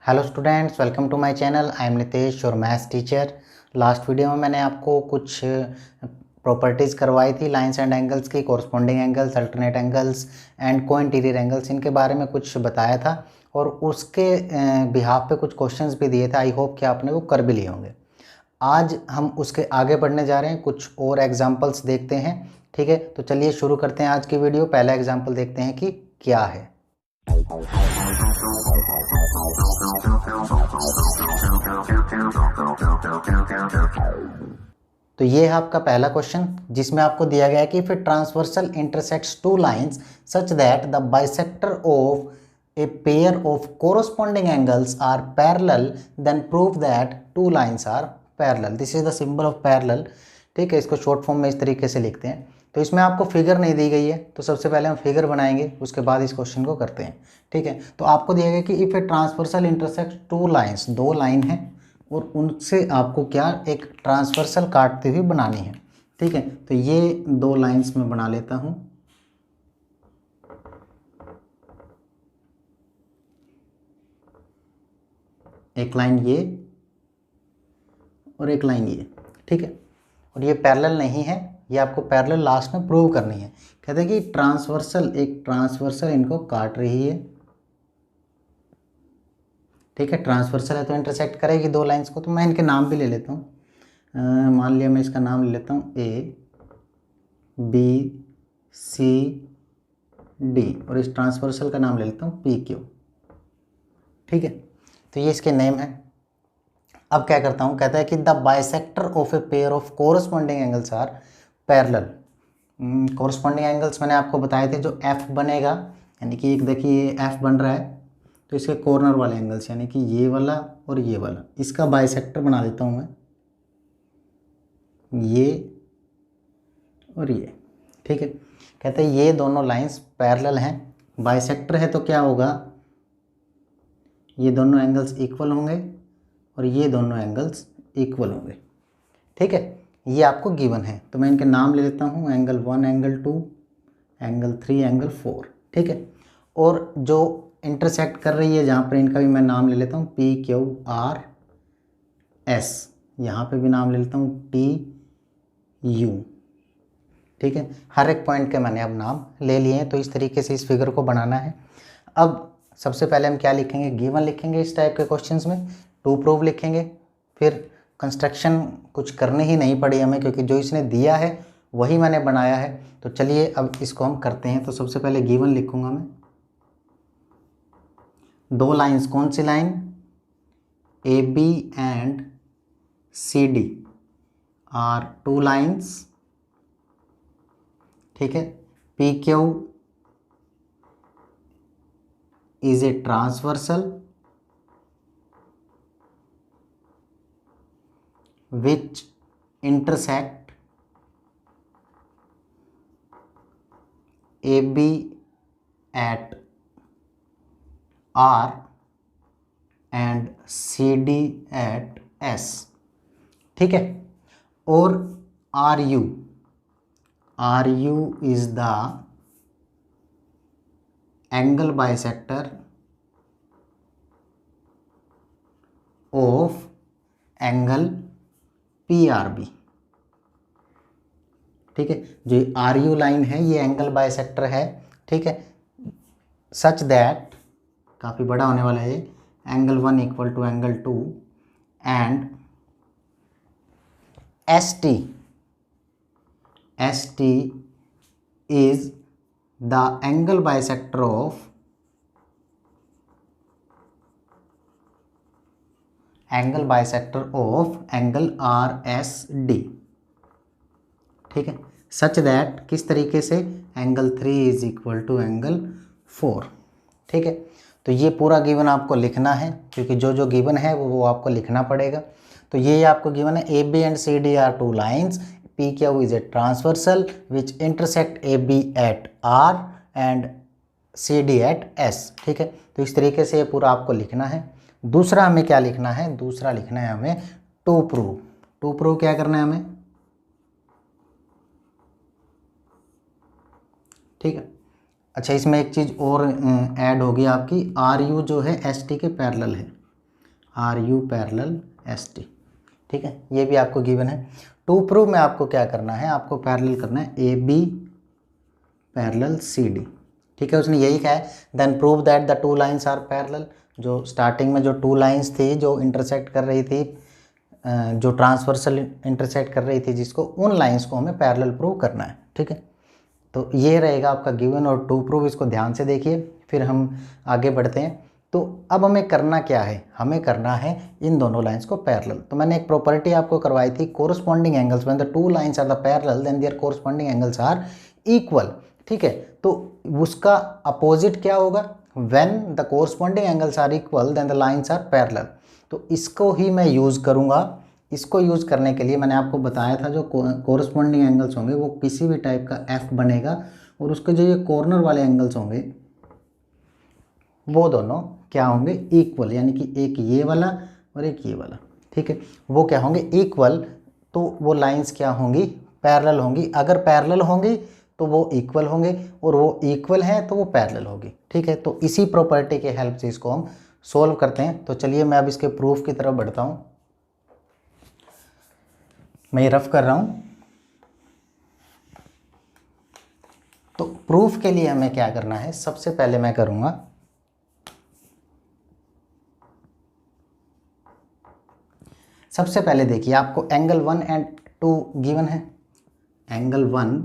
Hello students, welcome to my channel. I am Nitesh, your maths teacher. Last video में मैंने आपको कुछ properties करवाई थी लाइंस एंड एंगल्स की, corresponding angles, alternate angles and co interior angles, इनके बारे में कुछ बताया था और उसके बिहाफ पे कुछ क्वेश्चंस भी दिए थे। आई होप कि आपने वो कर भी लिए होंगे। आज हम उसके आगे बढ़ने जा रहे हैं, कुछ और एग्जाम्पल्स देखते हैं। ठीक है, तो चलिए शुरू करते हैं आज की वीडियो। पहला एग्जाम्पल देखते हैं कि क्या है। तो ये है आपका पहला क्वेश्चन, जिसमें आपको दिया गया है कि if a transversal intersects two lines such that the bisector of a pair of corresponding angles are parallel, then prove that two lines are parallel. This is the symbol of parallel. ठीक है, इसको short form में इस तरीके से लिखते हैं। तो इसमें आपको फिगर नहीं दी गई है, तो सबसे पहले हम फिगर बनाएंगे, उसके बाद इस क्वेश्चन को करते हैं। ठीक है, तो आपको दिया गया कि if a transversal intersect two lines, दो लाइन है और उनसे आपको क्या एक ट्रांसवर्सल काटते हुए बनानी है। ठीक है, तो ये दो लाइंस में बना लेता हूं। एक लाइन ये और एक लाइन ये। ठीक है, और ये पैरेलल नहीं है, ये आपको पैरेलल लास्ट में प्रूव करनी है। कहते हैं कि ट्रांसवर्सल, एक ट्रांसवर्सल इनको काट रही है। ठीक है, ट्रांसवर्सल है तो इंटरसेक्ट करेगी दो लाइंस को। तो मैं इनके नाम भी ले लेता हूँ। मान लिया मैं इसका नाम ले लेता हूँ ए बी सी डी, और इस ट्रांसवर्सल का नाम ले लेता हूँ पी क्यू। ठीक है, तो ये इसके नेम है। अब क्या करता हूँ, कहता है कि the bisector of a pair of corresponding angles are parallel. Corresponding angles मैंने आपको बताए थे, जो एफ बनेगा, यानी कि एक देखिए एफ बन रहा है, तो इसके कॉर्नर वाले एंगल्स यानी कि ये वाला और ये वाला, इसका बाइसेक्टर बना देता हूँ मैं, ये और ये। ठीक है, कहते हैं ये दोनों लाइंस पैरेलल हैं, बाइसेक्टर है तो क्या होगा, ये दोनों एंगल्स इक्वल होंगे और ये दोनों एंगल्स इक्वल होंगे। ठीक है, ये आपको गिवन है, तो मैं इनके नाम ले लेता हूँ, एंगल 1, एंगल 2, एंगल 3, एंगल 4। ठीक है, और जो इंटरसेक्ट कर रही है जहाँ पर, इनका भी मैं नाम ले लेता हूँ पी क्यू आर एस, यहाँ पे भी नाम ले लेता हूँ टी यू। ठीक है, हर एक पॉइंट के मैंने अब नाम ले लिए हैं। तो इस तरीके से इस फिगर को बनाना है। अब सबसे पहले हम क्या लिखेंगे, गिवन लिखेंगे इस टाइप के क्वेश्चंस में, टू प्रूव लिखेंगे, फिर कंस्ट्रक्शन कुछ करनी ही नहीं पड़ी हमें, क्योंकि जो इसने दिया है वही मैंने बनाया है। तो चलिए अब इसको हम करते हैं। तो सबसे पहले गिवन लिखूंगा मैं, दो लाइंस, कौन सी line, A B and C D are two lines. ठीक है, P Q is a transversal which intersect AB at R and CD at S। ठीक है, और RU is the angle bisector of angle PRB। ठीक है, जो RU line है ये एंगल बाइसेक्टर है। ठीक है, सच दैट, काफ़ी बड़ा होने वाला है, angle 1 equal to angle 2 and ST is the angle bisector of angle RSD। ठीक है, सच दैट किस तरीके से, angle 3 is equal to angle 4। ठीक है, तो ये पूरा गिवन आपको लिखना है, क्योंकि जो जो गिवन है वो आपको लिखना पड़ेगा। तो ये आपको गिवन है, A B and C D are two lines, P Q is a transversal which intersect A B at R and C D at S. ठीक है, तो इस तरीके से ये पूरा आपको लिखना है। दूसरा हमें क्या लिखना है, दूसरा लिखना है हमें टू प्रूव। टू प्रूव क्या करना है हमें, ठीक है। अच्छा, इसमें एक चीज़ और ऐड होगी आपकी, आर यू जो है एस टी के पैरेलल है। R U parallel S T. ठीक है, ये भी आपको गिवन है। टू प्रूव में आपको क्या करना है, आपको पैरेलल करना है A B parallel C D. ठीक है, उसने यही कहा है then prove that the two lines are parallel. जो स्टार्टिंग में जो टू लाइंस थी जो इंटरसेक्ट कर रही थी, जो ट्रांसवर्सल इंटरसेक्ट कर रही थी जिसको, उन लाइंस को हमें पैरेलल प्रूव करना है। ठीक है, तो ये रहेगा आपका गिवन और टू प्रूव। इसको ध्यान से देखिए, फिर हम आगे बढ़ते हैं। तो अब हमें करना क्या है, हमें करना है इन दोनों लाइंस को पैरेलल। तो मैंने एक प्रॉपर्टी आपको करवाई थी, corresponding angles when the two lines are the parallel then their corresponding angles are equal. ठीक है, तो उसका अपोजिट क्या होगा, when the corresponding angles are equal then the lines are parallel. तो इसको ही मैं यूज़ करूँगा। इसको यूज़ करने के लिए मैंने आपको बताया था जो कोरस्पॉन्डिंग एंगल्स होंगे वो किसी भी टाइप का एफ बनेगा, और उसके जो ये कॉर्नर वाले एंगल्स होंगे वो दोनों क्या होंगे, इक्वल, यानी कि एक ये वाला और एक ये वाला। ठीक है, वो क्या होंगे, इक्वल। तो वो लाइंस क्या होंगी, पैरेलल होंगी। अगर पैरेलल होंगी तो वो इक्वल होंगे, और वो इक्वल है तो वो पैरेलल होगी। ठीक है, तो इसी प्रॉपर्टी के हेल्प से इसको हम सोल्व करते हैं। तो चलिए मैं अब इसके प्रूफ की तरफ बढ़ता हूँ। मैं ये रफ कर रहा हूँ। तो प्रूफ के लिए हमें क्या करना है, सबसे पहले मैं करूँगा सबसे पहले देखिए आपको एंगल 1 एंड 2 गिवन है। Angle 1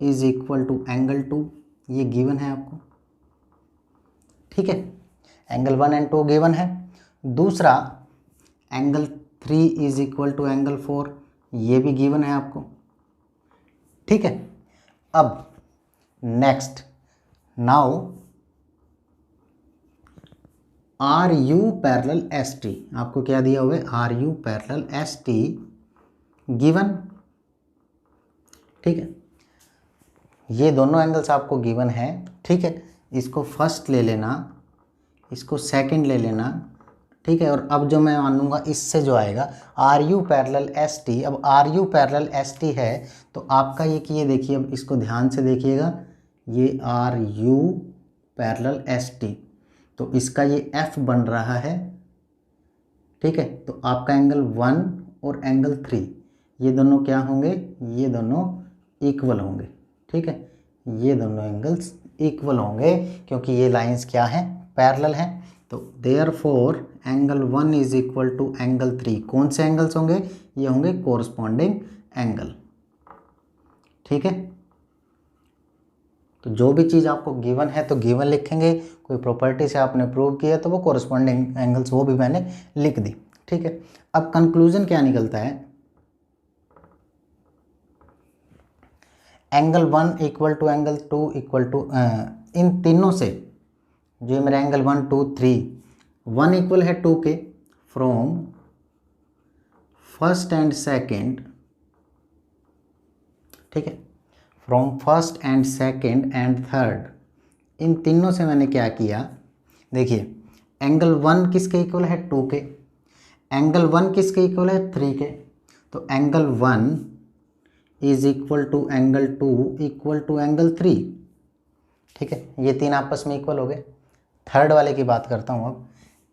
is equal to angle 2, ये गिवन है आपको। ठीक है, एंगल 1 एंड 2 गिवन है। दूसरा angle 3 is equal to angle 4, ये भी गिवन है आपको। ठीक है, अब next now R U parallel S T, आपको क्या दिया हुआ है, R U parallel S T given. ठीक है, ये दोनों एंगल्स आपको गिवन है। ठीक है, इसको फर्स्ट ले लेना, इसको सेकंड ले लेना। ठीक है, और अब जो मैं मानूंगा इससे जो आएगा R U parallel S T. अब R U parallel S T है तो आपका ये कि ये देखिए, अब इसको ध्यान से देखिएगा, ये R U parallel S T, तो इसका ये एफ बन रहा है। ठीक है, तो आपका एंगल 1 और एंगल 3 ये दोनों क्या होंगे, ये दोनों इक्वल होंगे। ठीक है, ये दोनों एंगल्स इक्वल होंगे क्योंकि ये लाइंस क्या हैं, पैरेलल हैं। तो therefore angle 1 is equal to angle 3, कौन से एंगल्स होंगे, ये होंगे कोरस्पॉन्डिंग एंगल। ठीक है, तो जो भी चीज़ आपको गिवन है तो गिवन लिखेंगे, कोई प्रॉपर्टी से आपने प्रूव किया तो वो कोरस्पॉन्डिंग एंगल्स वो भी मैंने लिख दी। ठीक है, अब कंक्लूजन क्या निकलता है, angle 1 equal to angle 2 equal to, इन तीनों से जो मेरा एंगल 1 2 3, 1 इक्वल है 2 के, फ्रॉम फर्स्ट एंड सेकेंड। ठीक है, from first and second and third, इन तीनों से मैंने क्या किया, देखिए एंगल 1 किसके इक्वल है, 2 के, एंगल 1 किसके इक्वल है, 3 के। तो angle 1 is equal to angle 2 equal to angle 3। ठीक है, ये तीन आपस में इक्वल हो गए। थर्ड वाले की बात करता हूँ अब,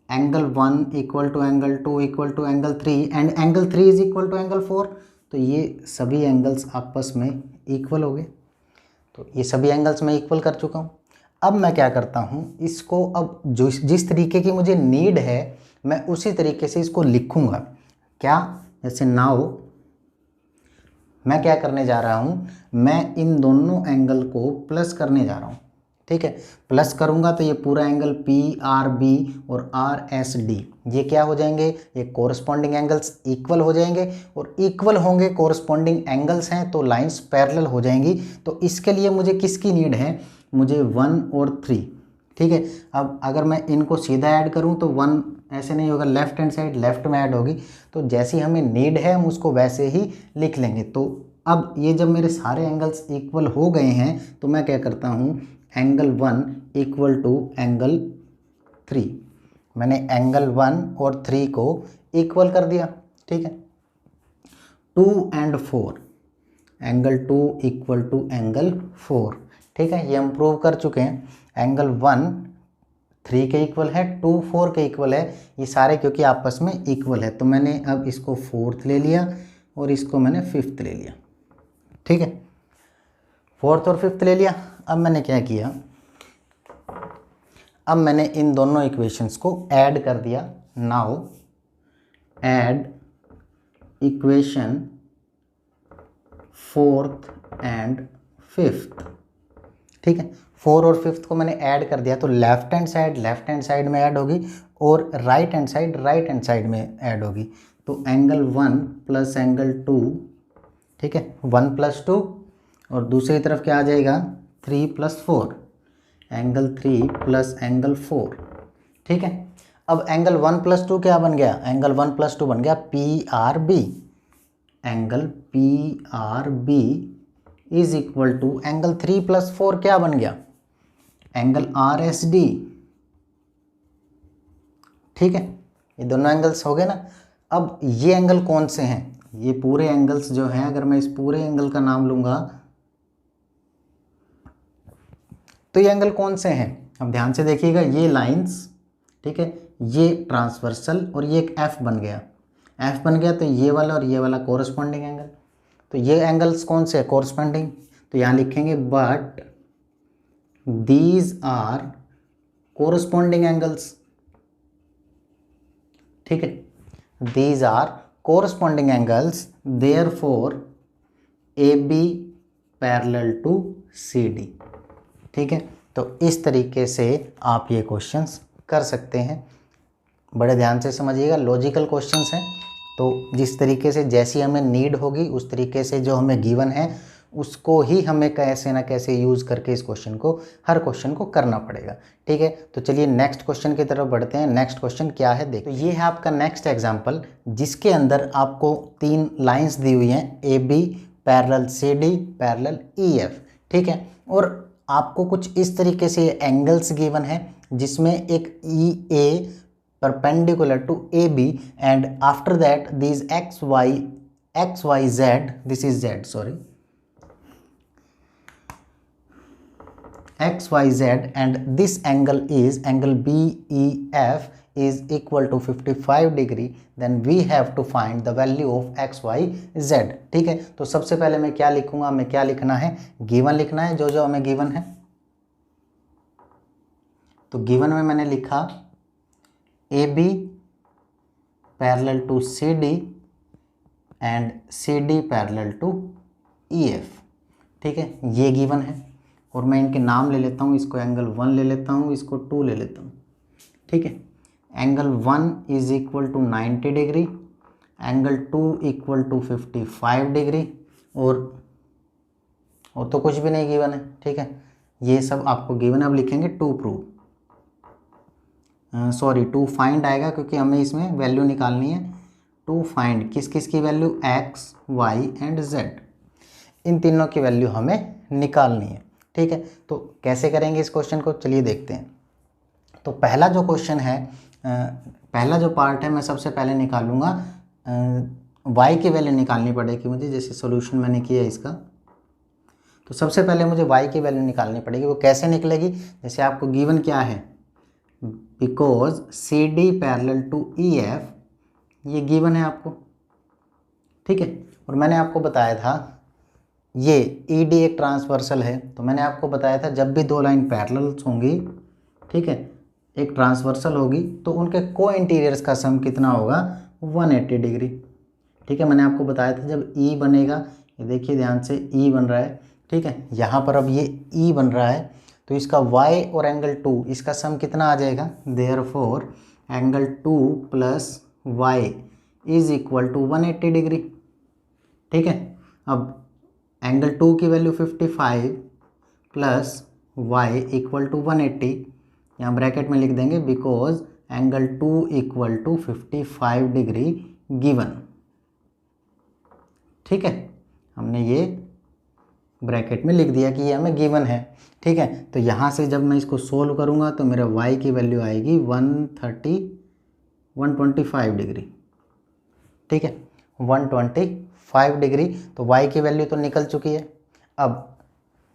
angle 1 equal to angle 2 equal to angle 3 and angle 3 is equal to angle 4। तो ये सभी एंगल्स आपस में इक्वल हो गए। तो ये सभी एंगल्स मैं इक्वल कर चुका हूँ। अब मैं क्या करता हूँ, इसको अब जो जिस तरीके की मुझे नीड है मैं उसी तरीके से इसको लिखूँगा। क्या, जैसे नाउ मैं क्या करने जा रहा हूँ, मैं इन दोनों एंगल को प्लस करने जा रहा हूँ। ठीक है, प्लस करूँगा तो ये पूरा एंगल पी आर बी और आर एस डी ये क्या हो जाएंगे, ये कोरस्पॉन्डिंग एंगल्स इक्वल हो जाएंगे, और इक्वल होंगे कोरस्पॉन्डिंग एंगल्स हैं तो लाइंस पैरेलल हो जाएंगी। तो इसके लिए मुझे किसकी नीड है, मुझे 1 और 3। ठीक है, अब अगर मैं इनको सीधा ऐड करूं तो 1 ऐसे नहीं होगा, लेफ्ट हैंड साइड लेफ्ट में ऐड होगी। तो जैसी हमें नीड है हम उसको वैसे ही लिख लेंगे। तो अब ये जब मेरे सारे एंगल्स इक्वल हो गए हैं तो मैं क्या करता हूँ, एंगल 1 इक्वल टू एंगल 3, मैंने एंगल 1 और 3 को इक्वल कर दिया। ठीक है, 2 and 4, angle 2 equal to angle 4। ठीक है, ये हम प्रूव कर चुके हैं। एंगल 1 3 के इक्वल है, 2 4 के इक्वल है, ये सारे क्योंकि आपस में इक्वल है। तो मैंने अब इसको 4th ले लिया और इसको मैंने 5th ले लिया, ठीक है। 4th और 5th ले लिया। अब मैंने क्या किया, अब मैंने इन दोनों इक्वेशंस को ऐड कर दिया। Now add equation 4th and 5th, ठीक है। 4 और 5th को मैंने ऐड कर दिया तो लेफ्ट हैंड साइड में ऐड होगी और राइट हैंड साइड में ऐड होगी। तो एंगल 1 प्लस एंगल 2, ठीक है, 1 + 2, और दूसरी तरफ क्या आ जाएगा 3 + 4, एंगल 3 प्लस एंगल 4, ठीक है। अब एंगल 1 + 2 क्या बन गया, एंगल 1 + 2 बन गया PRB। Angle PRB is equal to angle 3 + 4 क्या बन गया, एंगल RSD, ठीक है। ये दोनों एंगल्स हो गए ना। अब ये एंगल कौन से हैं, ये पूरे एंगल्स जो हैं, अगर मैं इस पूरे एंगल का नाम लूंगा तो ये एंगल कौन से हैं, अब ध्यान से देखिएगा, ये लाइंस, ठीक है, ये ट्रांसवर्सल और ये एक F बन गया, F बन गया, तो ये वाला और ये वाला कोरस्पॉन्डिंग एंगल। तो ये एंगल्स कौन से हैं, कोरस्पॉन्डिंग। तो यहाँ लिखेंगे but these are corresponding angles, ठीक है, these are corresponding angles, therefore AB parallel to CD, ठीक है। तो इस तरीके से आप ये क्वेश्चंस कर सकते हैं। बड़े ध्यान से समझिएगा, लॉजिकल क्वेश्चंस हैं। तो जिस तरीके से जैसी हमें नीड होगी उस तरीके से जो हमें गिवन है उसको ही हमें कैसे ना कैसे यूज़ करके इस क्वेश्चन को, हर क्वेश्चन को करना पड़ेगा, ठीक है। तो चलिए नेक्स्ट क्वेश्चन की तरफ बढ़ते हैं। नेक्स्ट क्वेश्चन क्या है देखो, तो ये है आपका नेक्स्ट एग्जाम्पल जिसके अंदर आपको 3 लाइन्स दी हुई हैं, AB parallel CD parallel EF, ठीक है। और आपको कुछ इस तरीके से एंगल्स गिवन है जिसमें एक EA perpendicular to AB and after that these XYZ, this is Z, sorry, XYZ, and this angle is angle BEF is equal to 55 degree, then we have to find the value of XYZ, ठीक है। तो सबसे पहले मैं क्या लिखूंगा, हमें क्या लिखना है, गिवन लिखना है, जो जो हमें गिवन है। तो गिवन में मैंने लिखा AB parallel to CD and CD parallel to EF, ठीक है, ये गिवन है। और मैं इनके नाम ले लेता हूँ, इसको एंगल 1 ले लेता हूँ, इसको 2 ले लेता हूँ, ठीक है। Angle 1 is equal to 90 degree, angle 2 equal to 55 degree, और तो कुछ भी नहीं गिवन है, ठीक है। ये सब आपको गिवन, अब लिखेंगे to prove, sorry to find आएगा क्योंकि हमें इसमें वैल्यू निकालनी है। टू फाइंड किस किस की value, X Y and Z, इन तीनों की वैल्यू हमें निकालनी है, ठीक है। तो कैसे करेंगे इस क्वेश्चन को, चलिए देखते हैं। तो पहला जो क्वेश्चन है, पहला जो पार्ट है, मैं सबसे पहले निकालूंगा Y की वैल्यू निकालनी पड़ेगी मुझे, जैसे सॉल्यूशन मैंने किया इसका। तो सबसे पहले मुझे Y की वैल्यू निकालनी पड़ेगी। वो कैसे निकलेगी, जैसे आपको गिवन क्या है, because CD parallel to EF, ये गिवन है आपको, ठीक है। और मैंने आपको बताया था ये ED एक ट्रांसवर्सल है, तो मैंने आपको बताया था जब भी दो लाइन पैरेलल्स होंगी, ठीक है, एक ट्रांसवर्सल होगी, तो उनके को इंटीरियर्स का सम कितना होगा, 180 डिग्री, ठीक है। मैंने आपको बताया था जब E बनेगा, ये देखिए ध्यान से E बन रहा है, ठीक है। यहाँ पर अब ये E बन रहा है, तो इसका Y और एंगल 2 इसका सम कितना आ जाएगा, therefore angle 2 plus Y is equal to 180 degree, ठीक है। अब एंगल 2 की value 55 plus Y equal to 180, यहाँ ब्रैकेट में लिख देंगे because angle 2 equal to 55 degree given, ठीक है। हमने ये ब्रैकेट में लिख दिया कि ये हमें गिवन है, ठीक है। तो यहाँ से जब मैं इसको सोल्व करूँगा तो मेरा Y की वैल्यू आएगी 125 डिग्री, ठीक है, 125 डिग्री। तो Y की वैल्यू तो निकल चुकी है। अब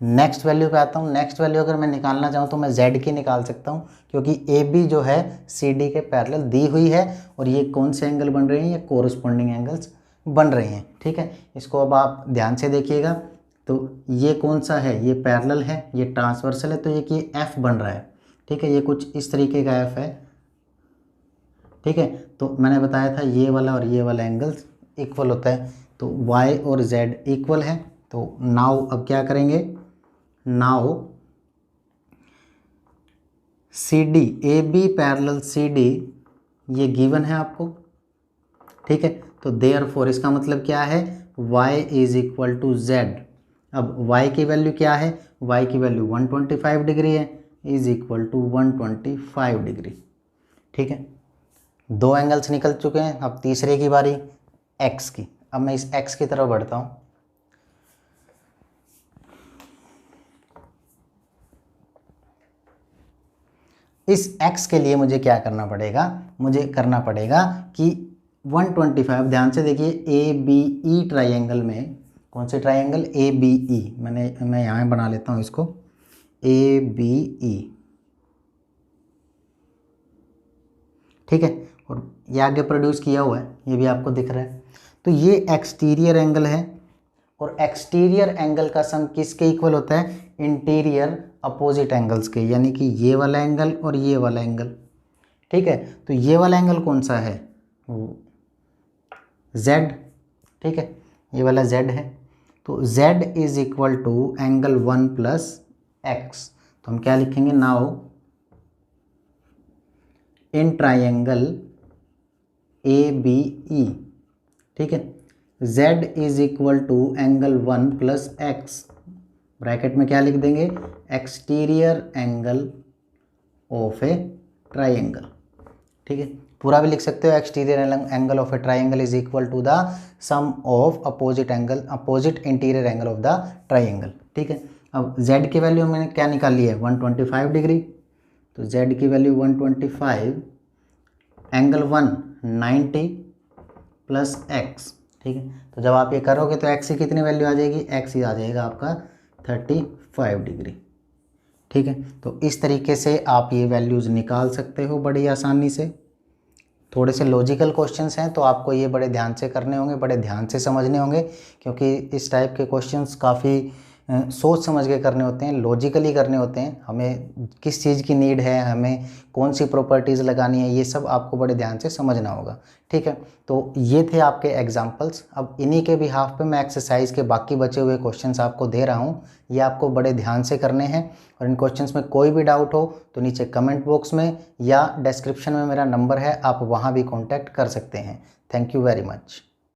नेक्स्ट वैल्यू पे आता हूँ। नेक्स्ट वैल्यू अगर मैं निकालना चाहूँ तो मैं z की निकाल सकता हूँ, क्योंकि ए बी जो है सी डी के पैरेलल दी हुई है और ये कौन से एंगल बन रहे हैं, ये कोरस्पॉन्डिंग एंगल्स बन रहे हैं। ठीक है, इसको अब आप ध्यान से देखिएगा। तो ये कौन सा है, ये पैरेलल है, ये ट्रांसवर्सल है, तो ये कि एफ बन रहा है। ठीक है, ये कुछ इस तरीके का एफ है। ठीक है, तो मैंने बताया था ये वाला और ये वाला एंगल्स इक्वल होता है, तो y और z इक्वल है। तो नाउ अब क्या करेंगे, now C D A B parallel C D ये गिवन है आपको। ठीक है, तो देयरफॉर इसका मतलब क्या है, y is equal to z। अब y की वैल्यू क्या है, y की वैल्यू 125 डिग्री है, इज इक्वल टू 125 डिग्री। ठीक है, दो एंगल्स निकल चुके हैं। अब तीसरे की बारी x की। अब मैं इस x की तरफ बढ़ता हूँ। इस x के लिए मुझे क्या करना पड़ेगा, मुझे करना पड़ेगा कि 125, ध्यान से देखिए, ए बी ई ट्राइंगल में, कौन से ट्राइंगल, ए बी ई, मैं यहाँ बना लेता हूँ इसको, ए बी ई। ठीक है, और ये आगे प्रोड्यूस किया हुआ है, ये भी आपको दिख रहा है। तो ये एक्सटीरियर एंगल है, और एक्सटीरियर एंगल का सम किसके इक्वल होता है, इंटीरियर अपोजिट एंगल्स के, यानी कि ये वाला एंगल और ये वाला एंगल। ठीक है, तो ये वाला एंगल कौन सा है, Z। ठीक है, ये वाला Z है, तो Z is equal to angle 1 plus x. तो हम क्या लिखेंगे, now in triangle A B E. ठीक है, Z is equal to angle 1 plus x, bracket में क्या लिख देंगे, exterior angle of a triangle. ठीक है, पूरा भी लिख सकते हो, exterior angle of a triangle is equal to the sum of opposite angle, opposite interior angle of the triangle. ठीक है, अब Z की वैल्यू मैंने क्या निकाली है, 125 डिग्री। तो Z की वैल्यू 125, एंगल 1 90 प्लस एक्स। ठीक है, तो जब आप ये करोगे तो x की कितनी वैल्यू आ जाएगी, x ही आ जाएगा आपका 35 डिग्री। ठीक है, तो इस तरीके से आप ये वैल्यूज़ निकाल सकते हो बड़ी आसानी से। थोड़े से लॉजिकल क्वेश्चंस हैं, तो आपको ये बड़े ध्यान से करने होंगे, बड़े ध्यान से समझने होंगे, क्योंकि इस टाइप के क्वेश्चंस काफ़ी सोच समझ के करने होते हैं, लॉजिकली करने होते हैं। हमें किस चीज़ की नीड है, हमें कौन सी प्रॉपर्टीज़ लगानी है, ये सब आपको बड़े ध्यान से समझना होगा। ठीक है, तो ये थे आपके एग्जांपल्स। अब इन्हीं के बिहाफ पे मैं एक्सरसाइज के बाकी बचे हुए क्वेश्चंस आपको दे रहा हूँ, ये आपको बड़े ध्यान से करने हैं। और इन क्वेश्चंस में कोई भी डाउट हो तो नीचे कमेंट बॉक्स में या डिस्क्रिप्शन में मेरा नंबर है, आप वहाँ भी कॉन्टैक्ट कर सकते हैं। Thank you very much.